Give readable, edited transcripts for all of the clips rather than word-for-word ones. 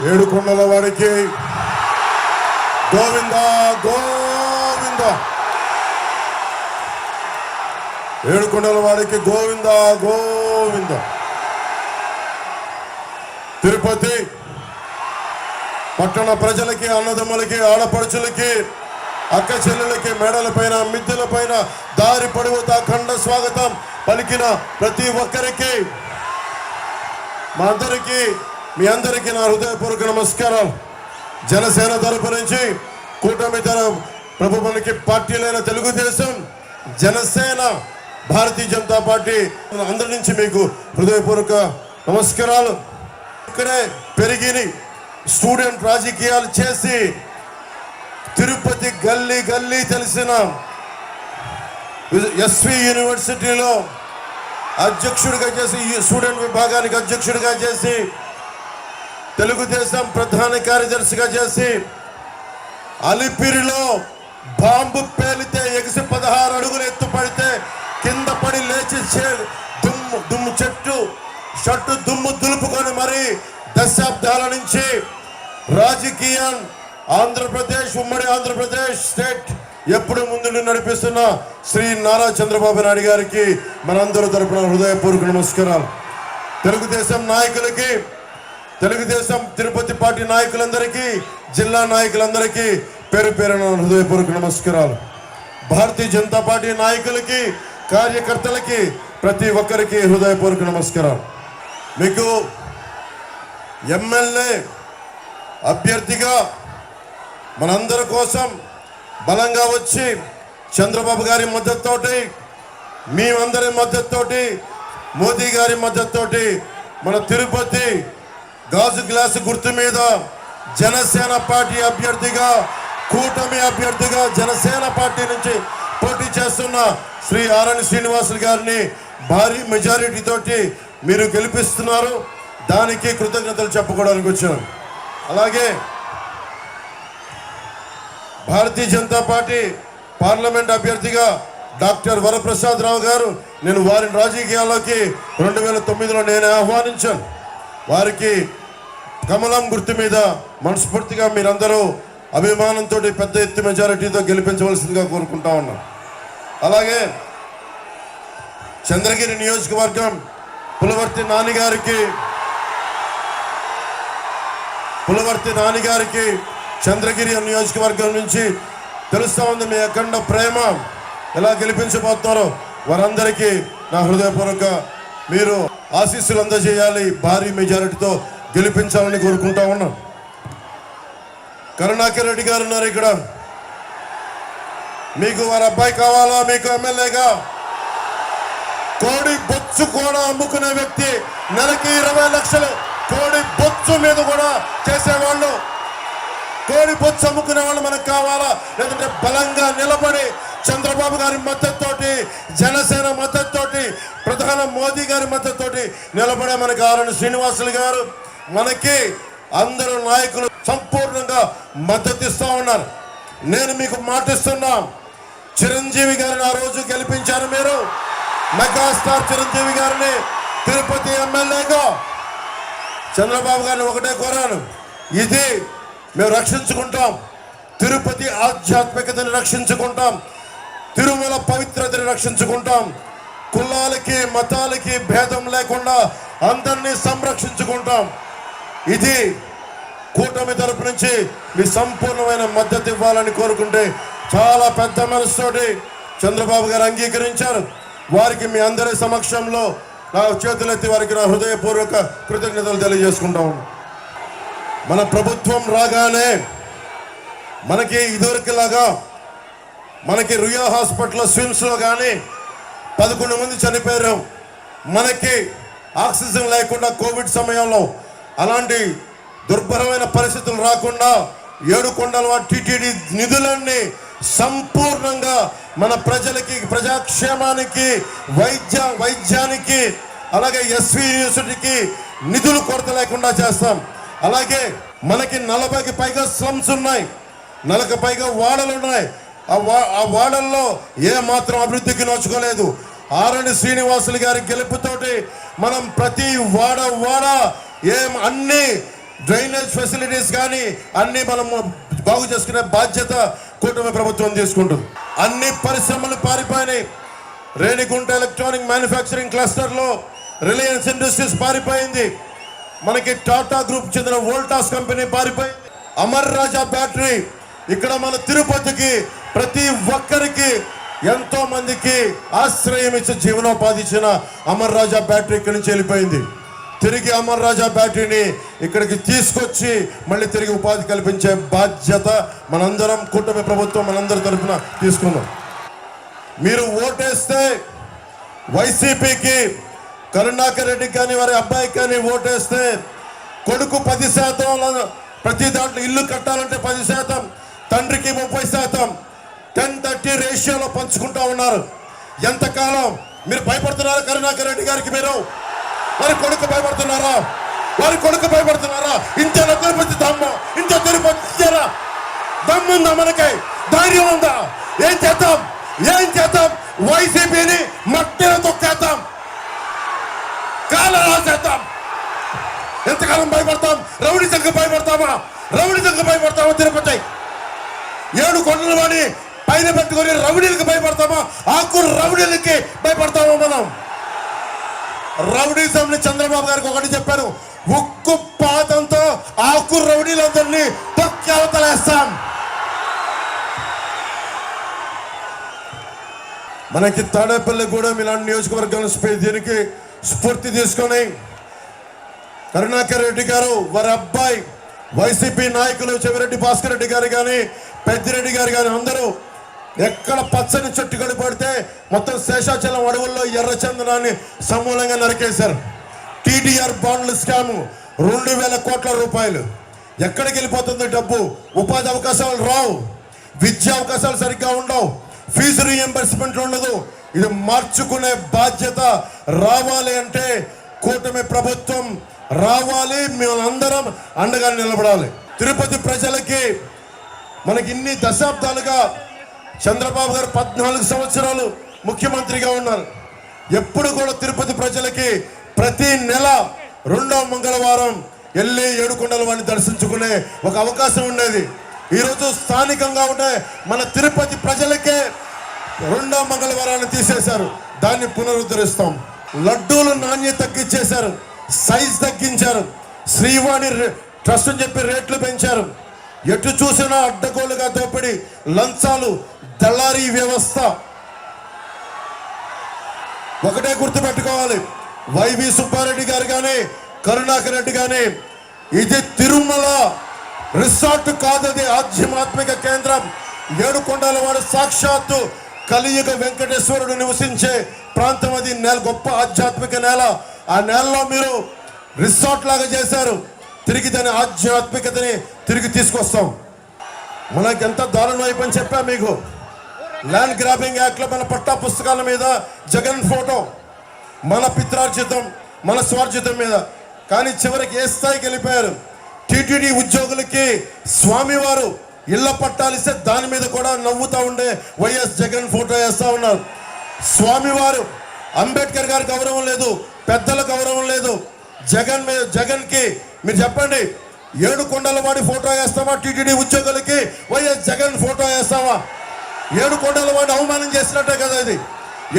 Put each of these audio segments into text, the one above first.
ఏడుకొండల వారికి గోవింద గోవింద, ఏడుకొండల వారికి గోవింద గోవింద. తిరుపతి పట్టణ ప్రజలకి, అన్నదమ్ములకి, ఆడపడుచులకి, అక్క చెల్లెలకి, మేడల పైన, మిద్దెల పైన, దారి పొడవుతా ఖండ స్వాగతం పలికిన ప్రతి ఒక్కరికి, మీ అందరికీ నా హృదయపూర్వక నమస్కారాలు. జనసేన తరపు నుంచి కూటమి ప్రభు మనకి పార్టీలైన తెలుగుదేశం, జనసేన, భారతీయ జనతా పార్టీ అందరి నుంచి మీకు హృదయపూర్వక నమస్కారాలు. ఇక్కడే పెరిగిని స్టూడెంట్ రాజకీయాలు చేసి తిరుపతి గల్లీ గల్లీ తెలిసిన ఎస్వి యూనివర్సిటీలో అధ్యక్షుడిగా చేసి, స్టూడెంట్ విభాగానికి అధ్యక్షుడిగా చేసి, తెలుగుదేశం ప్రధాన కార్యదర్శిగా చేసి, అలిపిరిలో బాంబు పేలితే ఎగిసి 16 అడుగులు ఎత్తుపడితే కింద పడి లేచి దుమ్ము షట్టు దుమ్ము దులుపుకొని మరి దశాబ్దాల నుంచి రాజకీయం ఆంధ్రప్రదేశ్, ఉమ్మడి ఆంధ్రప్రదేశ్ స్టేట్ ఎప్పుడు ముందు నడిపిస్తున్న శ్రీ నారా చంద్రబాబు నాయుడు గారికి మనందరూ తరపున హృదయపూర్వక నమస్కారాలు. తెలుగుదేశం నాయకులకి, తెలుగుదేశం తిరుపతి పార్టీ నాయకులందరికీ, జిల్లా నాయకులందరికీ పేరు పేరున హృదయపూర్వక నమస్కారాలు. భారతీయ జనతా పార్టీ నాయకులకి, కార్యకర్తలకి, ప్రతి ఒక్కరికి హృదయపూర్వక నమస్కారాలు. మీకు ఎమ్మెల్యే అభ్యర్థిగా మనందరి కోసం బలంగా వచ్చి చంద్రబాబు గారి మద్దతుతోటి, మేమందరి మద్దతుతోటి, మోదీ గారి మద్దతుతోటి మన తిరుపతి గాజు గ్లాసు గుర్తు మీద జనసేన పార్టీ అభ్యర్థిగా, కూటమి అభ్యర్థిగా జనసేన పార్టీ నుంచి పోటీ చేస్తున్న శ్రీ ఆరణి శ్రీనివాసులు గారిని భారీ మెజారిటీ తోటి మీరు గెలిపిస్తున్నారు. దానికి కృతజ్ఞతలు చెప్పుకోవడానికి వచ్చాను. అలాగే భారతీయ జనతా పార్టీ పార్లమెంట్ అభ్యర్థిగా డాక్టర్ వరప్రసాద్ రావు గారు, నేను వారిని రాజకీయాల్లోకి 2009లో నేను ఆహ్వానించాను. వారికి కమలం గుర్తు మీద మనస్ఫూర్తిగా మీరందరూ అభిమానంతో పెద్ద ఎత్తు మెజారిటీతో గెలిపించవలసిందిగా కోరుకుంటా ఉన్నాం. అలాగే చంద్రగిరి నియోజకవర్గం పులవర్తి నానిగారికి చంద్రగిరి నియోజకవర్గం నుంచి తెలుస్తా ఉంది మీ అఖండ ప్రేమ. ఎలా గెలిపించబోతున్నారో వారందరికీ నా హృదయపూర్వక మీరు ఆశీస్సులు అందజేయాలి, భారీ మెజారిటీతో గెలిపించాలని కోరుకుంటా ఉన్నాం. కరుణాకర్ రెడ్డి గారు ఉన్నారు ఇక్కడ. మీకు వారి అబ్బాయి కావాలా? మీకు ఎమ్మెల్యేగా కోడి బొచ్చు కూడా అమ్ముకునే వ్యక్తి, నెలకి 20 లక్షలు కోడి బొచ్చు మీద కూడా చేసేవాళ్ళు, కోడి బొచ్చు అమ్ముకునే వాళ్ళు మనకు కావాలా? లేదంటే బలంగా నిలబడి చంద్రబాబు గారి మద్దతుతోటి, జనసేన మద్దతుతోటి, ప్రధాన మోదీ గారి మద్దతుతోటి నిలబడే మనకి ఆరణి శ్రీనివాసులు గారు, మనకి అందరూ నాయకులు సంపూర్ణంగా మద్దతు ఇస్తూ ఉన్నారు. నేను మీకు మాటిస్తున్నా, చిరంజీవి గారిని ఆ రోజు గెలిపించారు మీరు, మెగాస్టార్ చిరంజీవి గారిని తిరుపతి ఎమ్మెల్యేగా. చంద్రబాబు గారిని ఒకటే కోరాను, ఇది మేము రక్షించుకుంటాం, తిరుపతి ఆధ్యాత్మికతని రక్షించుకుంటాం, తిరుమల పవిత్రతని రక్షించుకుంటాం, కులాలకి మతాలకి భేదం లేకుండా అందరినీ సంరక్షించుకుంటాం. ఇది కూటమి తరపు నుంచి మీ సంపూర్ణమైన మద్దతు ఇవ్వాలని కోరుకుంటే చాలా పెద్ద మనసుతోటి చంద్రబాబు గారు అంగీకరించారు. వారికి మీ అందరి సమక్షంలో నా చేతులెత్తి వారికి నా హృదయపూర్వక కృతజ్ఞతలు తెలియజేసుకుంటాం. మన ప్రభుత్వం రాగానే మనకి ఇదివరకులాగా మనకి రుయా హాస్పిటల్ స్విమ్స్లో కానీ 11 మంది చనిపోయారు. మనకి ఆక్సిజన్ లేకుండా కోవిడ్ సమయంలో అలాంటి దుర్భరమైన పరిస్థితులు రాకుండా ఏడుకొండల టీటీడీ నిధులన్నీ సంపూర్ణంగా మన ప్రజలకి, ప్రజాక్షేమానికి, వైద్యానికి, అలాగే ఎస్వి యూనివర్సిటీకి నిధులు కొరత లేకుండా చేస్తాం. అలాగే మనకి 40కి పైగా స్లమ్స్ ఉన్నాయి, 40కి పైగా వాడలు ఉన్నాయి. ఆ వాడల్లో ఏ మాత్రం అభివృద్ధికి నోచుకోలేదు. ఆరణి శ్రీనివాసులు గారి గెలుపుతోటి మనం ప్రతి వాడ అన్ని డ్రైనేజ్ ఫెసిలిటీస్ కానీ అన్ని మనం బాగు చేసుకునే బాధ్యత కూటమి ప్రభుత్వం తీసుకుంటుంది. అన్ని పరిశ్రమలు పారిపోయినాయి. రేణిగుంట ఎలక్ట్రానిక్ మ్యానుఫ్యాక్చరింగ్ క్లస్టర్లో రిలయన్స్ ఇండస్ట్రీస్ పారిపోయింది. మనకి టాటా గ్రూప్ చెందిన వోల్టాస్ కంపెనీ పారిపోయింది. అమర్ రాజా బ్యాటరీ ఇక్కడ మన తిరుపతికి ప్రతి ఒక్కరికి ఎంతో మందికి ఆశ్రయం ఇచ్చి జీవనోపాధి ఇచ్చిన అమర్ రాజా బ్యాటరీ ఇక్కడి నుంచి వెళ్ళిపోయింది. తిరిగి అమర్ రాజా బ్యాటరీని ఇక్కడికి తీసుకొచ్చి మళ్ళీ తిరిగి ఉపాధి కల్పించే బాధ్యత మనందరం కూటమి ప్రభుత్వం మనందరి తరఫున తీసుకున్నాం. మీరు ఓటేస్తే వైసీపీకి కరుణాకర్ రెడ్డికి కానీ వారి అబ్బాయికి కానీ ఓటేస్తే కొడుకు 10% ప్రతి దాంట్లో ఇల్లు కట్టాలంటే 10%, తండ్రికి 30%, 10-30 రేషియోలో పంచుకుంటా ఉన్నారు. ఎంతకాలం మీరు భయపడుతున్నారా కరుణాకర్ రెడ్డి గారికి? మీరు వారి కొడుకు భయపడుతున్నారా? వారి కొడుకు భయపడుతున్నారా? ఇంతేనా తిరుపతి దమ్ము? ఇంత తిరుపతి దమ్ముందా? మనకి ధైర్యం ఉందా? ఏం చేద్దాం? వైసీపీని మట్టిలో తొక్కేద్దాం, కాలం రాసేద్దాం. ఎంతకాలం భయపడతాం? రౌడీజంగా భయపడతామా? తిరుపతి 7 కొండల వాడిని పైన పెట్టుకొని రౌడీలకు భయపడతామా? ఆకు రౌడీలకి భయపడతామా మనం? రౌడీజంని చంద్రబాబు గారికి ఒకటి చెప్పాను, ఉక్కు పాతంతో ఆకు రౌడీలందరినీ తొక్కి అవతలేస్తాం. మనకి తాడేపల్లిగూడెం ఇలాంటి నియోజకవర్గాలను దీనికి స్ఫూర్తి తీసుకొని కరుణాకర్ రెడ్డి గారు వారి అబ్బాయి వైసీపీ నాయకులు చెవిరెడ్డి భాస్కర్ రెడ్డి గారు కానీ పెద్దిరెడ్డి గారు కానీ అందరూ ఎక్కడ పచ్చని చెట్టు కడిపడితే మొత్తం శేషాచలం అడవుల్లో ఎర్రచందనాన్ని సమూలంగా నరికేశారు. టీడీఆర్ బాండ్ల స్కాము 2000 కోట్ల రూపాయలు. ఎక్కడికి వెళ్ళిపోతుంది డబ్బు? ఉపాధి అవకాశాలు రావు, విద్యా అవకాశాలు సరిగ్గా ఉండవు, ఫీజు రీఎంబర్స్మెంట్ ఉండదు. ఇది మార్చుకునే బాధ్యత రావాలి అంటే కూటమి ప్రభుత్వం రావాలి. మేమందరం అండగా నిలబడాలి. తిరుపతి ప్రజలకి మనకి ఇన్ని దశాబ్దాలుగా చంద్రబాబు గారు 14 సంవత్సరాలు ముఖ్యమంత్రిగా ఉన్నారు. ఎప్పుడు కూడా తిరుపతి ప్రజలకి ప్రతి నెల 2వ మంగళవారం వెళ్ళి ఏడుకొండల వాడిని దర్శించుకునే ఒక అవకాశం ఉండేది. ఈరోజు స్థానికంగా ఉండే మన తిరుపతి ప్రజలకే 2వ మంగళవారాన్ని తీసేశారు. దాన్ని పునరుద్ధరిస్తాం. లడ్డూలు నాణ్యత తగ్గించేశారు, సైజ్ తగ్గించారు, శ్రీవాణి ట్రస్ట్ అని చెప్పి రేట్లు పెంచారు. ఎటు చూసినా అడ్డగోలుగా దోపిడి, లంచాలు, దళారీ వ్యవస్థ. ఒకటే గుర్తుపెట్టుకోవాలి, వైవి సుబ్బారెడ్డి గారు కానీ కరుణాకర్ రెడ్డి కానీ ఇది తిరుమల రిసార్ట్ కాదు, అది ఆధ్యాత్మిక కేంద్రం. ఏడుకొండల వాడు సాక్షాత్తు కలియుగ వెంకటేశ్వరుడు నివసించే ప్రాంతం. అది గొప్ప ఆధ్యాత్మిక నేల. ఆ నేలలో మీరు రిసార్ట్ లాగా చేశారు. తిరిగి దాని ఆధ్యాత్మికతని తిరిగి తీసుకొస్తాం. మనకి ఎంత దారుణం అయిపోయింది చెప్పా మీకు. ల్యాండ్ గ్రాబింగ్ యాక్ట్లో మన పట్టా పుస్తకాల మీద జగన్ ఫోటో, మన పిత్రార్జితం, మన స్వార్జితం మీద. కానీ చివరికి ఏ స్థాయికి వెళ్ళిపోయారు? టీటీడీ ఉద్యోగులకి స్వామివారు ఇళ్ల పట్టాలు ఇస్తే దాని మీద కూడా నవ్వుతూ ఉండే వైఎస్ జగన్ ఫోటో వేస్తూ ఉన్నారు. స్వామివారు అంబేద్కర్ గారి గౌరవం లేదు, పెద్దల గౌరవం లేదు. జగన్కి మీరు చెప్పండి, ఏడుకొండల వాడి ఫోటో వేస్తామా? టీటీడీ ఉద్యోగులకి వైఎస్ జగన్ ఫోటో వేస్తామా? ఏడుకొండల వాడిని అవమానం చేసినట్టే కదా ఇది.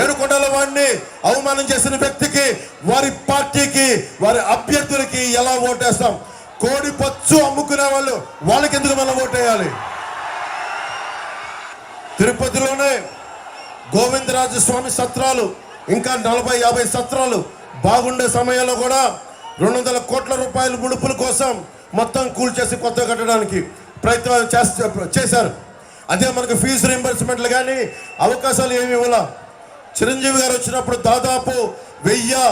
ఏడుకొండల వాడిని అవమానం చేసిన వ్యక్తికి, వారి పార్టీకి, వారి అభ్యర్థులకి ఎలా ఓటేస్తాం? కోడి పచ్చు అమ్ముకునే వాళ్ళు వాళ్ళకి ఎందుకు మనం ఓటేయాలి? తిరుపతిలోనే గోవిందరాజు స్వామి సత్రాలు ఇంకా 40-50 సత్రాలు బాగుండే సమయంలో కూడా 200 కోట్ల రూపాయల ముడుపుల కోసం మొత్తం కూల్చేసి కొత్త కట్టడానికి ప్రయత్నాలు చేశారు. అదే మనకు ఫీజు రీంబర్స్మెంట్లు కానీ అవకాశాలు ఏమి ఇవ్వాల. చిరంజీవి గారు వచ్చినప్పుడు దాదాపు 1000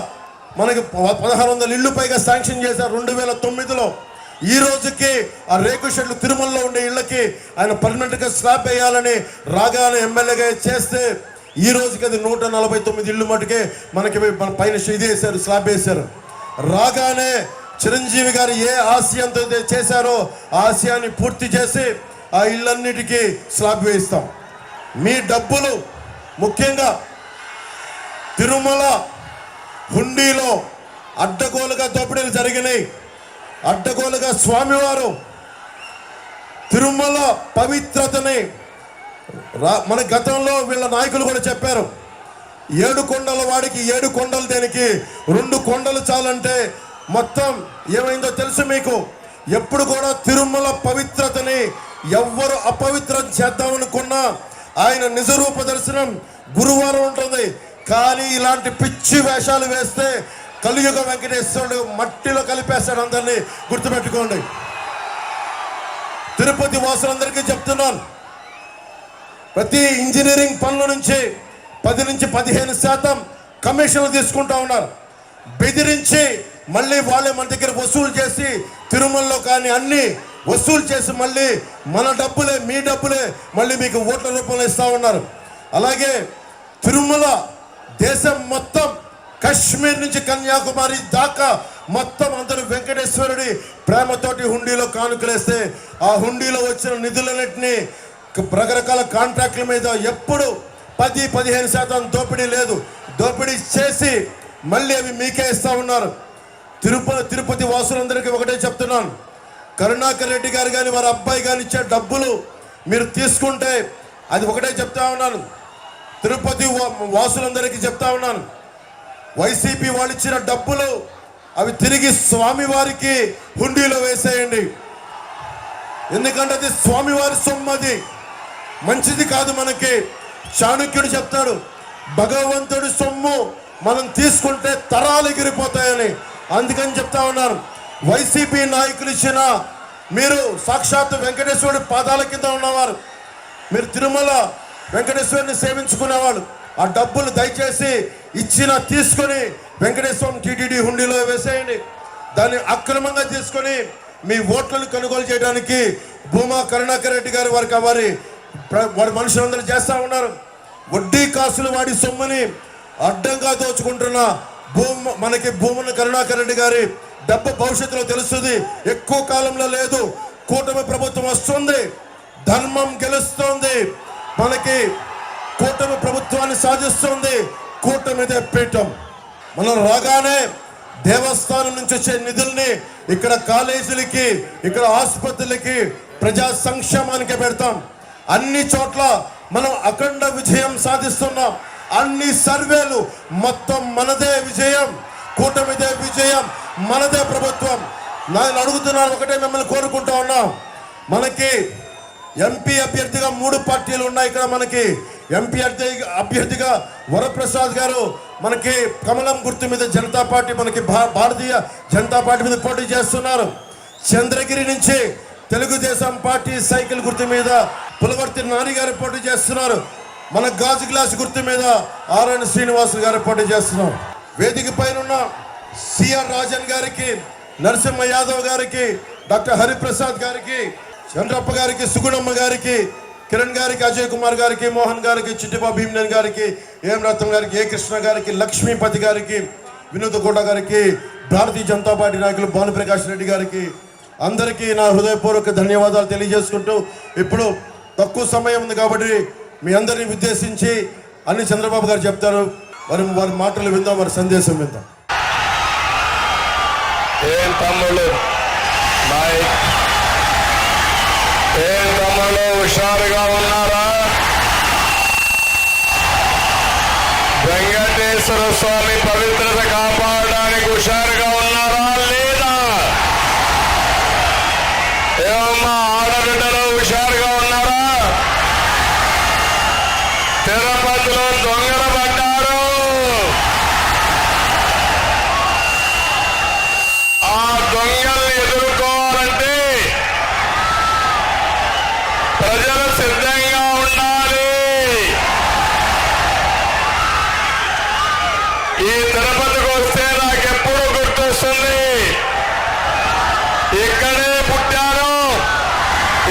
మనకి 1600 ఇళ్ళు పైగా శాంక్షన్ చేశారు 2009లో. ఈ రోజుకి ఆ రేకు షెడ్లు తిరుమలలో ఉండే ఇళ్ళకి ఆయన పర్మనెంట్గా స్లాబ్ వేయాలని రాగానే ఎమ్మెల్యేగా చేస్తే ఈ రోజుకి అది 149 ఇళ్ళు మటుకే మనకి మన పైన ఇది వేశారు, స్లాబ్ వేశారు. రాగానే చిరంజీవి గారు ఏ ఆశయంతో చేశారో ఆ ఆశయాన్ని పూర్తి చేసి ఆ ఇళ్ళన్నిటికీ స్లాబ్ వేయిస్తాం. మీ డబ్బులు ముఖ్యంగా తిరుమల హుండీలో అడ్డగోలుగా దోపిడీలు జరిగినాయి. అడ్డగోలుగా స్వామివారు తిరుమల పవిత్రతని మన గతంలో వీళ్ళ నాయకులు కూడా చెప్పారు. 7 కొండల వాడికి 7 కొండలు దేనికి, 2 కొండలు చాలంటే మొత్తం ఏమైందో తెలుసు మీకు. ఎప్పుడు కూడా తిరుమల పవిత్రతని ఎవ్వరు అపవిత్రం చేద్దామనుకున్నా ఆయన నిజరూప దర్శనం గురువారం ఉంటుంది. కానీ ఇలాంటి పిచ్చి వేషాలు వేస్తే కలియుగ వెంకటేశ్వరుడు మట్టిలో కలిపేస్తాడు. అందరినీ గుర్తుపెట్టుకోండి. తిరుపతి వాసులందరికీ చెప్తున్నాను, ప్రతి ఇంజనీరింగ్ పనుల నుంచి 10 నుంచి 15% కమిషన్లు తీసుకుంటా ఉన్నారు. బెదిరించి మళ్ళీ వాళ్ళే మన దగ్గర వసూలు చేసి తిరుమలలో కానీ అన్ని వసూలు చేసి మళ్ళీ మన డబ్బులే మీ డబ్బులే మళ్ళీ మీకు ఓట్ల రూపంలో ఇస్తూ ఉన్నారు. అలాగే తిరుమల దేశం మొత్తం కశ్మీర్ నుంచి కన్యాకుమారి దాకా మొత్తం అందరూ వెంకటేశ్వరుడి ప్రేమతోటి హుండీలో కానుకలేస్తే ఆ హుండీలో వచ్చిన నిధులన్నింటినీ రకరకాల కాంట్రాక్టుల మీద ఎప్పుడు 10-15% దోపిడీ లేదు. దోపిడీ చేసి మళ్ళీ అవి మీకే ఇస్తా ఉన్నారు. తిరుపతి వాసులందరికీ ఒకటే చెప్తున్నాను, కరుణాకర్ రెడ్డి గారు కానీ వారి అబ్బాయి కానీ ఇచ్చే డబ్బులు మీరు తీసుకుంటే అది ఒకటే చెప్తా ఉన్నాను. తిరుపతి వాసులందరికీ చెప్తా ఉన్నాను, వైసీపీ వాళ్ళు ఇచ్చిన డబ్బులు అవి తిరిగి స్వామివారికి హుండీలో వేసేయండి. ఎందుకంటే అది స్వామివారి సొమ్ము, అది మంచిది కాదు మనకి. చాణక్యుడు చెప్తాడు, భగవంతుడి సొమ్ము మనం తీసుకుంటే తరాలు ఎగిరిపోతాయని. అందుకని చెప్తా ఉన్నాను, వైసీపీ నాయకులు ఇచ్చిన మీరు సాక్షాత్తు వెంకటేశ్వరుడి పాదాల కింద ఉన్నవారు, మీరు తిరుమల వెంకటేశ్వరుని సేవించుకునేవాళ్ళు. ఆ డబ్బులు దయచేసి ఇచ్చిన తీసుకొని వెంకటేశ్వరం టీటీడీ హుండీలో వేసేయండి. దాన్ని అక్రమంగా తీసుకొని మీ ఓట్లను కొనుగోలు చేయడానికి భూమా కరుణాకర్ రెడ్డి గారు వారి మనుషులందరూ చేస్తూ ఉన్నారు. వడ్డీ కాసులు వాడి సొమ్ముని అడ్డంగా దోచుకుంటున్న మనకి భూమన కరుణాకర్ రెడ్డి గారి డబ్బు భవిష్యత్తులో తెలుస్తుంది. ఎక్కువ కాలంలో లేదు. కూటమి ప్రభుత్వం వస్తుంది, ధర్మం గెలుస్తుంది, మనకి కూటమి ప్రభుత్వాన్ని సాధిస్తుంది. కూటమిదే పీఠం. మనం రాగానే దేవస్థానం నుంచి వచ్చే నిధుల్ని ఇక్కడ కాలేజీలకి, ఇక్కడ ఆసుపత్రులకి, ప్రజా సంక్షేమానికి పెడతాం. అన్ని చోట్ల మనం అఖండ విజయం సాధిస్తున్నాం. అన్ని సర్వేలు మొత్తం మనదే విజయం, కూటమిదే విజయం, మనదే ప్రభుత్వం. నేను అడుగుతున్నాను, ఒకటే మిమ్మల్ని కోరుకుంటా ఉన్నాం, మనకి ఎంపీ అభ్యర్థిగా 3 పార్టీలు ఉన్నాయి. ఇక్కడ మనకి ఎంపీ అభ్యర్థిగా వరప్రసాద్ గారు మనకి కమలం గుర్తు మీద జనతా పార్టీ, మనకి భారతీయ జనతా పార్టీ మీద పోటీ చేస్తున్నారు. చంద్రగిరి నుంచి తెలుగుదేశం పార్టీ సైకిల్ గుర్తు మీద పులవర్తి నాని గారు పోటీ చేస్తున్నారు. మన గాజు గ్లాస్ గుర్తు మీద ఆర్ఎన్ శ్రీనివాస్ గారు పోటీ చేస్తున్నారు. వేదిక పైన ఉన్న సిఆర్ రాజన్ గారికి, నరసింహ యాదవ్ గారికి, డాక్టర్ హరిప్రసాద్ గారికి, చంద్రప్ప గారికి, సుగుణమ్మ గారికి, కిరణ్ గారికి, అజయ్ కుమార్ గారికి, మోహన్ గారికి, చిట్టిబా భీమ్నేన్ గారికి, ఏం రత్నం గారికి, ఏ కృష్ణ గారికి, లక్ష్మీపతి గారికి, వినోద్ గౌడ గారికి, భారతీయ జనతా పార్టీ నాయకులు భానుప్రకాష్ రెడ్డి గారికి అందరికీ నా హృదయపూర్వక ధన్యవాదాలు తెలియజేసుకుంటూ, ఇప్పుడు తక్కువ సమయం ఉంది కాబట్టి మీ అందరినీ ఉద్దేశించి అన్ని చంద్రబాబు గారు చెప్తారు. వారి మాటలు విందాం, వారి సందేశం విందాం. ఏం తమ్ముళ్ళు హుషారుగా ఉన్నారా? వెంకటేశ్వర స్వామి పవిత్రత కాపాడడానికి హుషారుగా ఉన్నారా లేదా? ఏమమ్మా ఆడబిడ్డలు హుషారుగా ఉన్నారా? తిరుపతిలో దొంగలు పడ్డారు. ఆ దొంగల్ని ఎదుర్కోవాలంటే ప్రజలు సిద్ధంగా ఉండాలి. ఈ తిరుపతికి వస్తే నాకెప్పుడు గుర్తొస్తుంది, ఇక్కడే పుట్టాను,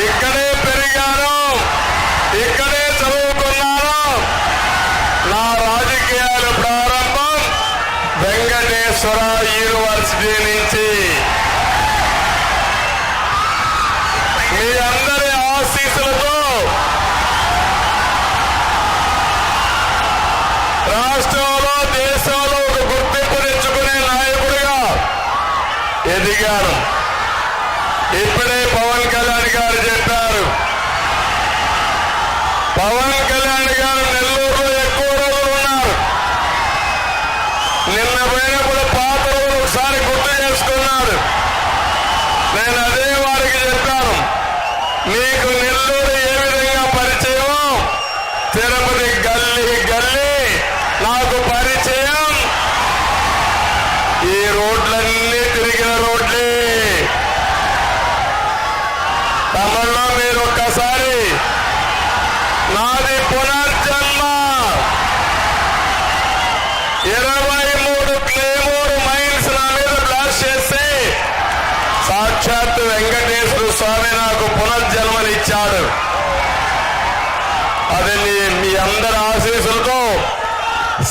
ఇక్కడే పెరిగాను, ఇక్కడే చదువుకున్నాను. నా రాజకీయాల ప్రారంభం వెంకటేశ్వర యూనివర్సిటీ నుంచి. మీ అందరి ఆశీస్సులతో రాష్ట్రంలో, దేశంలో ఒక గుర్తింపు తెచ్చుకునే నాయకుడిగా ఎదిగాను. ఇప్పుడే పవన్ కళ్యాణ్ గారు చెప్పారు. పవన్ కళ్యాణ్ గారు నెల్లూరులో ఎక్కువ రోజులు ఉన్నారు. నిన్న పోయినప్పుడు పాత రోజులు ఒకసారి గుర్తు చేసుకున్నారు. నేను అదే వారికి చెప్పాను, మీకు నెల్లూరు ఏ విధంగా పరిచయం, తిరుపతి గల్లీ గల్లీ నాకు పరిచయం. ఈ రోడ్లన్నీ తిరిగిన రోడ్లే. తమలో మీరు ఒక్కసారి నాది పునర్జన్మ 23 క్లేమోర్ మైన్స్ నా మీద బ్లాస్ట్ చేస్తే సాక్షాత్ వెంకటేశ్వర స్వామి నాకు పునర్జన్మనిచ్చాడు. అది మీ అందరి ఆశీస్సులతో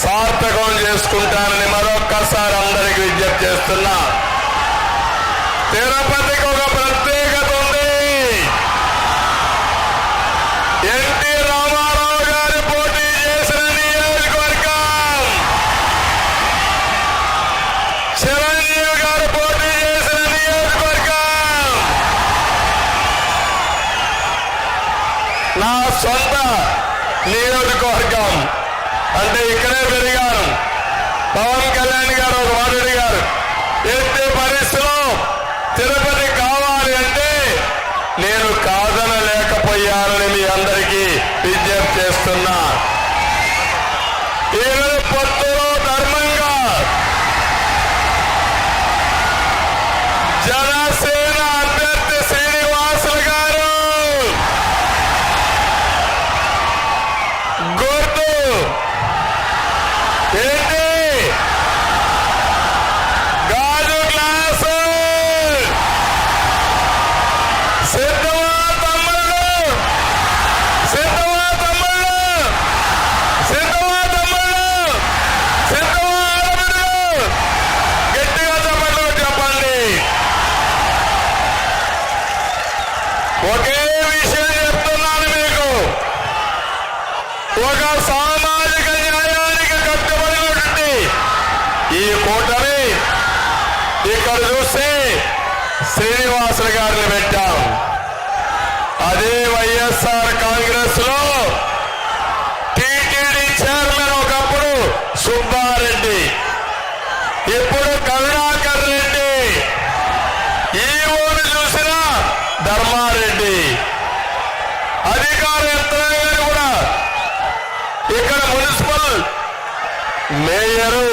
సార్థకం చేసుకుంటానని మరొక్కసారి అందరికి విజ్ఞప్తి చేస్తున్నా. తిరుపతికి ఒక ప్రత్యేకత ఉంది. ఎన్టీ రామారావు గారు పోటీ చేసిన నియోజకవర్గం, చిరంజీవి గారు పోటీ చేసిన నియోజకవర్గం, నా సొంత నియోజకవర్గం. అంటే ఇక్కడే పెరిగాను. పవన్ కళ్యాణ్ గారు ఒక మాట అడిగారు, ఎట్టి పరిస్థితిలో తిరుపతి కావాలి అంటే నేను కాదనలేకపోయానని మీ అందరికీ విజ్ఞప్తి చేస్తున్నా. ఈరోజు పొత్తులో ధర్మంగా జనసేన అభ్యర్థి శ్రీనివాసులు గారు గుర్తు ఏంటి? గాజు గ్లాసు. సిద్ధమా తమ్ముళ్ళు? సిద్ధమా తమ్ముళ్ళు? సిద్ధమా తమ్ముళ్ళు? సిద్ధమా ఆడబిడ్డలు? గట్టిగా చెప్పండి, చెప్పండి. ఒకే విషయం చెప్తున్నాను మీకు. ఒక సామాజిక న్యాయానికి కట్టుబడినటువంటి ఈ కూటమి ఇక్కడ చూస్తే శ్రీనివాసులు గారిని పెట్టాం. అదే వైఎస్ఆర్ కాంగ్రెస్ లో టీటీడీ చైర్మన్ ఒకప్పుడు సుబ్బారెడ్డి, ఇప్పుడు కరుణాకర్ రెడ్డి, ఈవోను చూసిన ధర్మారెడ్డి, అధికార యంత్రాంగాన్ని కూడా ఇక్కడ మున్సిపల్ మేయరు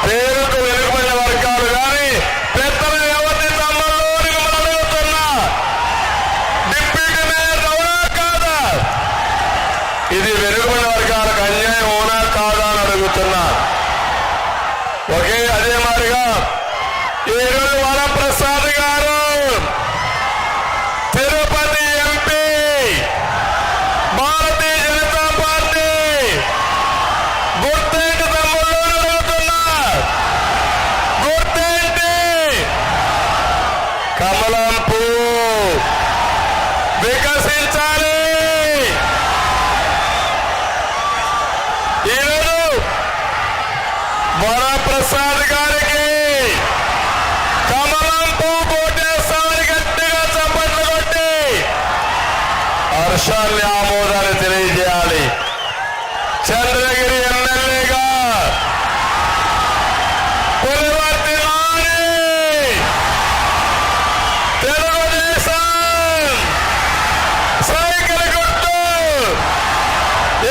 పేరుకు వెనుకబడిన వర్గాలు కానీ పెద్దల ఎవరిని తమ్మలోని అడుగుతున్నా, డిప్యూటీ మేయర్ అవునా కాదా? ఇది వెనుకబడిన వర్గాలకు అన్యాయం అవునా కాదా అని అడుగుతున్నా. ఒకే అదే మాదిరిగా ఈరోజు వరప్రసాద్ గారు తిరుపతి ఎంపీ, భారతీయ జనతా పార్టీ, గుర్తేంటి తమ్ముళ్ళు అడుగుతున్నా? గుర్తేంటి? కమలం పువ్వు వికసించాలి. ఈరోజు వరప్రసాద్ గారికి కమలం పువ్వు కోటేశ్వరి గట్టిగా చప్పట్లు కొట్టి హర్షాన్ని ఆమోదాన్ని తెలియజేయాలి. చంద్రగిరి ఎమ్మెల్యేగా పులివర్తి నాని, తెలుగుదేశం సైకిల్ గుర్తు.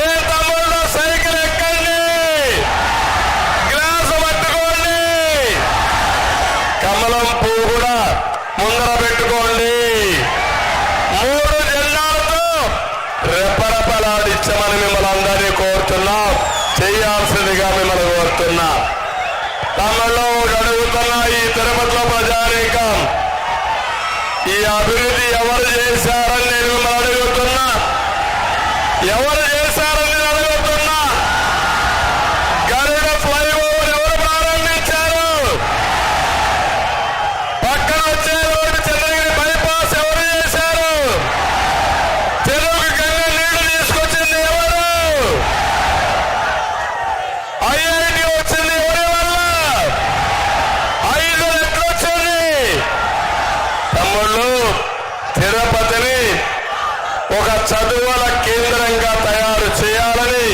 ఏ తమ్ముళ్ళు సైకిల్ ఎక్కండి, గ్లాసు పట్టుకోండి, కమలం పువ్వు కూడా ముందర పెట్టుకోండి. 3 జెండాలతో రెపరెపలాడించమని మిమ్మల్ని అందరినీ కోరుతున్నాం. చేయాల్సిందిగా మిమ్మల్ని కోరుతున్నా. తమలో అడుగుతున్నా, ఈ తిరుపతిలో ప్రజానీకం ఈ అభివృద్ధి ఎవరు చేశారని నేను మిమ్మల్ని అడుగుతున్నా. ఎవరు చేశారని నేను అడుగుతున్నా. గరుడ ఫ్లైఓవర్ ఎవరు ప్రారంభించారు? పక్కన వచ్చే రోడ్డు చంద్రగిరి బైపాస్ ఎవరు చేశారు? తెలుగు గంగ నీళ్లు తీసుకొచ్చింది ఎవరు? ఐఐటి వచ్చింది ఎవరి వల్ల? 5 రెట్లు వచ్చింది. తమ్ముళ్ళు తిరుపతిని ఒక చదువుల కేంద్రంగా తయారు చేయాలని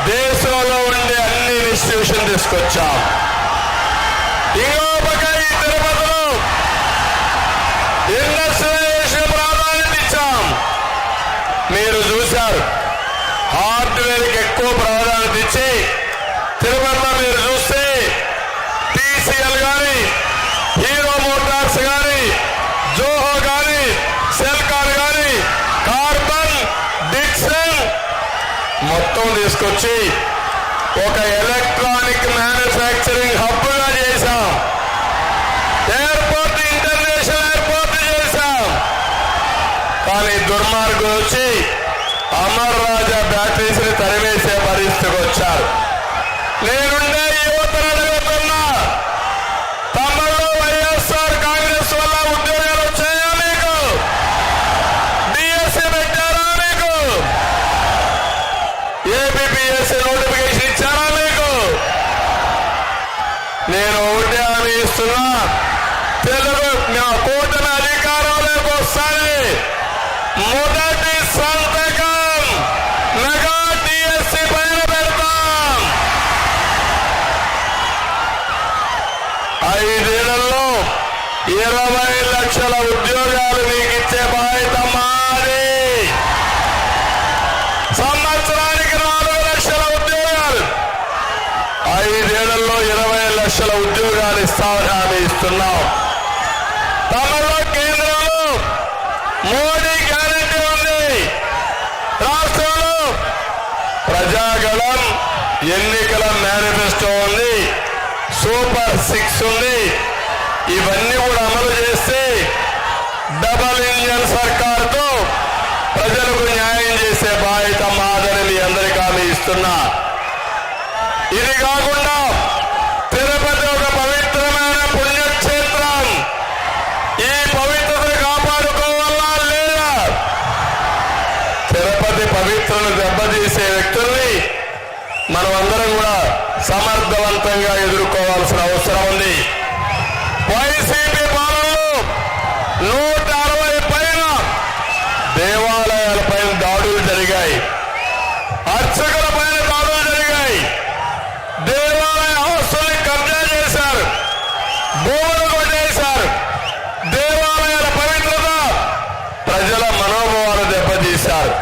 దేశంలో ఉండే అన్ని ఇన్స్టిట్యూషన్ తీసుకొచ్చాం. ఇంకో పక్క ఈ తిరుపతిలో ఇండస్ట్రియలైజేషన్ ప్రాధాన్యత ఇచ్చాం. మీరు చూశారు, హార్డ్వేర్కి ఎక్కువ ప్రాధాన్యత ఇచ్చి తిరుపతిలో మీరు చూస్తే టీసీఎల్ కానీ, హీరో మోటార్స్ కానీ, జోహో కానీ, సెల్కాన్ కానీ, కార్బన్, డిక్సన్ మొత్తం తీసుకొచ్చి ఒక ఎలక్ట్రానిక్ మ్యానుఫ్యాక్చరింగ్ హబ్గా చేశాం. ఎయిర్పోర్ట్, ఇంటర్నేషనల్ ఎయిర్పోర్ట్ చేశాం. కానీ దుర్మార్గులు వచ్చి అమర్ రాజా బ్యాటరీస్ ని తరివేసే పరిస్థితికి వచ్చారు. నేనుండే యువతను అడుగుతున్నా, తమలో వైఎస్ఆర్ కాంగ్రెస్ వల్ల ఉద్యోగాలు వచ్చాయా మీకు? డిఎస్సీ పెట్టారా మీకు? ఏపీపీఎస్సీ నోటిఫికేషన్ ఇచ్చారా మీకు? నేను ఒకటే హామీ ఇస్తున్నా, తెలుగు మా కూటమి అధికారంలోకి వస్తాయి. మొదటి సంతకం మెగా డిఎస్సీ పైన పెడతాం. 5 ఏళ్లలో 20 లక్షల ఉద్యోగాలు మీకు ఇచ్చే బాధ్యత మాది. సంవత్సరానికి 4 లక్షల ఉద్యోగాలు, 5 ఏళ్లలో 20 లక్షల ఉద్యోగాలు ఇస్తామని హామీ ఇస్తున్నాం. తమలో కేంద్రంలో మోడీ గ్యారెంటీ ఉంది, రాష్ట్రంలో ప్రజాగళం ఎన్నికల మేనిఫెస్టో ఉంది, సూపర్ 6 ఉంది. ఇవన్నీ కూడా అమలు చేస్తే డబల్ ఇంజన్ సర్కార్తో ప్రజలకు న్యాయం చేసే బాధ్యత మాదని మీ అందరికీ హామీ ఇస్తున్నా. ఇది కాకుండా తిరుపతి ఒక పవిత్రమైన పుణ్యక్షేత్రం. ఈ పవిత్రతను కాపాడుకోవాలా లేదా? తిరుపతి పవిత్రను దెబ్బతీసే వ్యక్తుల్ని మనం అందరం కూడా సమర్థవంతంగా ఎదుర్కోవాల్సిన అవసరం ఉంది. వైసీపీ పాలనలో 160 పైన దేవాలయాలపైన దాడులు జరిగాయి, అర్చకుల పైన దాడులు జరిగాయి, దేవాలయ ఆస్తుల్ని కబ్జా చేశారు, భూములు కొట్టేశారు. దేవాలయాల పవిత్రత, ప్రజల మనోభావాలు దెబ్బతీశారు.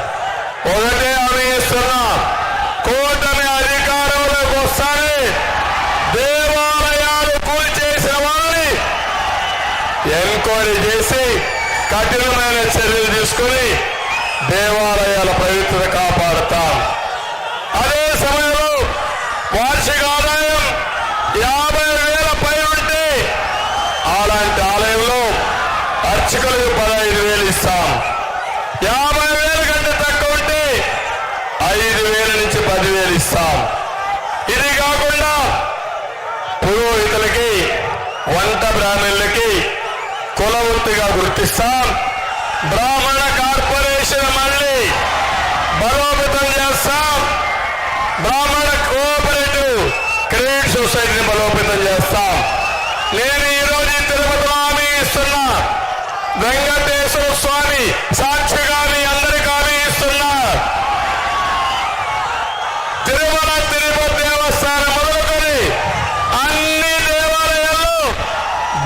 ఒకటే హామీ ఇస్తున్నా, కూటమి అధికారంలోకి వస్తానే దేవాలయాలు కూల్చేసిన వాళ్ళని ఎంక్వైరీ చేసి కఠినమైన చర్యలు తీసుకుని దేవాలయాల పవిత్రత కాపాడుతాం. అదే సమయంలో వార్షిక ఆదాయం 50,000 పైన ఉంటే అలాంటి ఆలయంలో అర్చకులకు 15,000 ఇస్తాం. 50,000 కంటే తక్కువ ఉంటే 5,000 నుంచి 10,000 ఇస్తాం. ఇది కాకుండా పురోహితులకి, వంట బ్రాహ్మణులకి కుల వృత్తిగా గుర్తిస్తాం. బ్రాహ్మణ కార్పొరేషన్ మళ్ళీ బలోపేతం చేస్తాం. బ్రాహ్మణ కోఆపరేటివ్ క్రెడిట్ సొసైటీని బలోపేతం చేస్తాం. నేను ఈరోజు తిరుపతిలో హామీ ఇస్తున్నా, వెంకటేశ్వర స్వామి సాక్షిగా మీ అందరికీ హామీ ఇస్తున్నా, తిరుమల తిరుపతి దేవస్థానం మొదలుకొని అన్ని దేవాలయాల్లో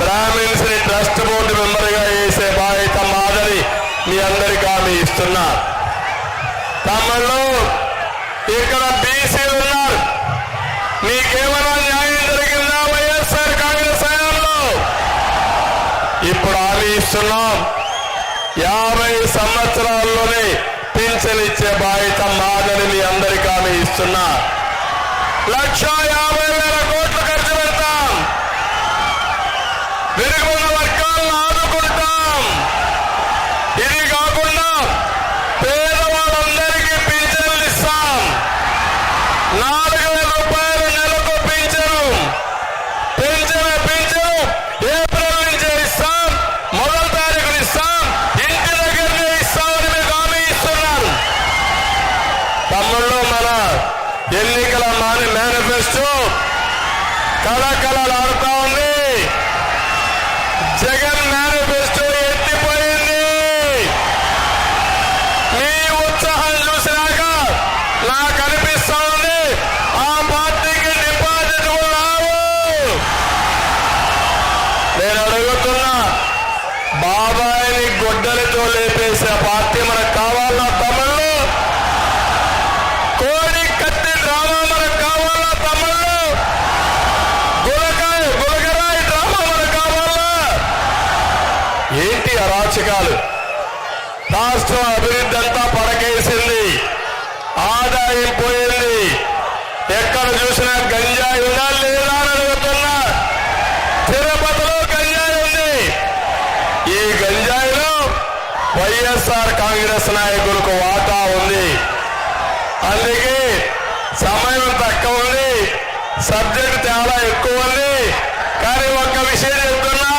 బ్రాహ్మిన్స్ ని ట్రస్ట్ బోర్డు మెంబర్గా వేసే బాధ్యత మాదని మీ అందరికీ హామీ ఇస్తున్నా. తమలో ఇక్కడ బీసీలు ఉన్నారు, మీకేమైనా న్యాయం జరిగిందా వైఎస్ఆర్ కాంగ్రెస్ హయాంలో? ఇప్పుడు హామీ ఇస్తున్నాం, 50 సంవత్సరాల్లోనే పింఛన్ ఇచ్చే బాధ్యత మాదని మీ అందరికీ హామీ ఇస్తున్నా. 1,50,000 కోట్లు ఖర్చు పెడతాం. వెనుకబడిన వర్గాలను ఆదుకుంటాం. ఇది కాకుండా పేదవాళ్ళందరికీ పింఛన్లు ఇస్తాం. 4,000 రూపాయలు నెలకు పింఛను. ఏప్రిల్ నుంచే ఇస్తాం, 1వ తారీఖున ఇస్తాం, ఇంటి దగ్గరనే ఇస్తామని మీకు హామీ ఇస్తున్నారు. తమ్ముళ్ళు, మన ఎన్నికల మేనిఫెస్టో కళకళలాడుతా ఉంది. జగన్ మేనిఫెస్టో ఎత్తిపోయింది. బాబాయిని గొడ్డలితో లేపేసే పార్టీ మనకు కావాలా తమ్ముళ్ళు? కోడి కత్తి డ్రామా మనకు కావాలా తమ్ముళ్ళు? గులగరాయి డ్రామా మనకు కావాలా? ఏంటి అరాచకాలు? రాష్ట్రం అభివృద్ధి అంతా పడకేసింది, ఆదాయం పోయింది. ఎక్కడ చూసినా గంజాయి ఉందా లేదా అని అడుగుతున్నా. తిరుపతిలో గంజాయి ఉంది. ఈ గంజాయిలో వైఎస్ఆర్ కాంగ్రెస్ నాయకులకు వాటా ఉంది. అందుకే సమయం తక్కువ ఉంది, సబ్జెక్ట్ చాలా ఎక్కువ ఉంది. కానీ ఒక్క విషయం చెప్తున్నా,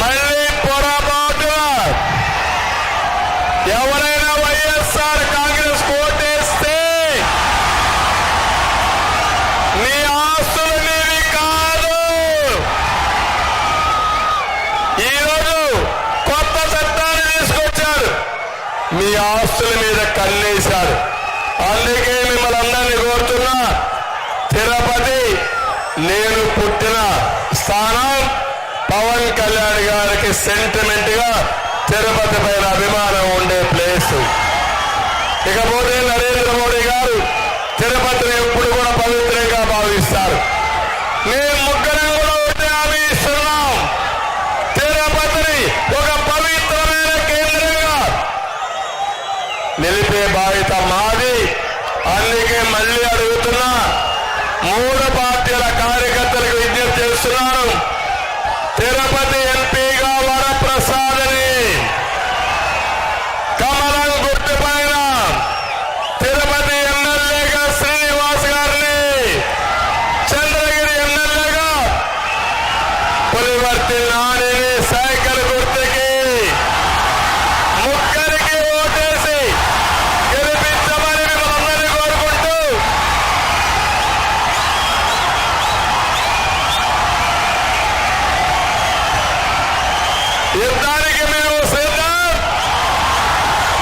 మళ్ళీ పొరపాటున ఎవరైనా వైఎస్ఆర్ కాంగ్రెస్ ఓటేస్తే మీ ఆస్తులు మీవి కాదు. ఈరోజు కొత్త చట్టాన్ని తీసుకొచ్చారు, మీ ఆస్తుల మీద కన్నేశారు. అందుకే మిమ్మల్ని అందరినీ కోరుతున్నా, తిరుపతి నేను పుట్టిన స్థానం. పవన్ కళ్యాణ్ గారికి సెంటిమెంట్ గా తిరుపతి పైన అభిమానం ఉండే ప్లేస్. ఇకపోతే నరేంద్ర మోడీ గారు తిరుపతిని ఎప్పుడు కూడా పవిత్రంగా భావిస్తారు. మేము ముగ్గురం కూడా ఒకటే హామీ ఇస్తున్నాం, తిరుపతిని ఒక పవిత్రమైన కేంద్రంగా నిలిపే బాధ్యత మాది. అందుకే మళ్ళీ అడుగుతున్నా, 3 పార్టీల కార్యకర్తలకు విజ్ఞప్తి చేస్తున్నాను. తిరుపతి ఎంపీగా వరప్రసాద్ని, కమలం గుర్తు పైన తిరుపతి ఎమ్మెల్యేగా శ్రీనివాస్ గారిని, చంద్రగిరి ఎమ్మెల్యేగా పులివర్తి నానిని సైకిల్ గుర్తుకి ముగ్గురికి ఓటేసి గెలిపించమని మిమ్మల్ని కోరుకుంటూ యుద్ధానికి మేము సిద్ధం.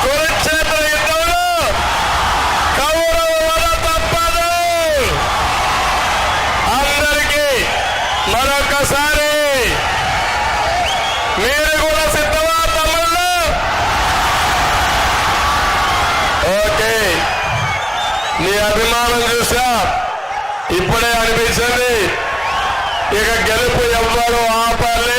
కురుక్షేత్ర యుద్ధంలో కౌరవ వధ తప్పదు. అందరికీ మరొకసారి మీరు కూడా సిద్ధమా తమ్ముళ్ళు? ఓకే, నీ అభిమానం చూసా, ఇప్పుడే అనిపించింది ఇక గెలుపు ఎవ్వరూ ఆపలే.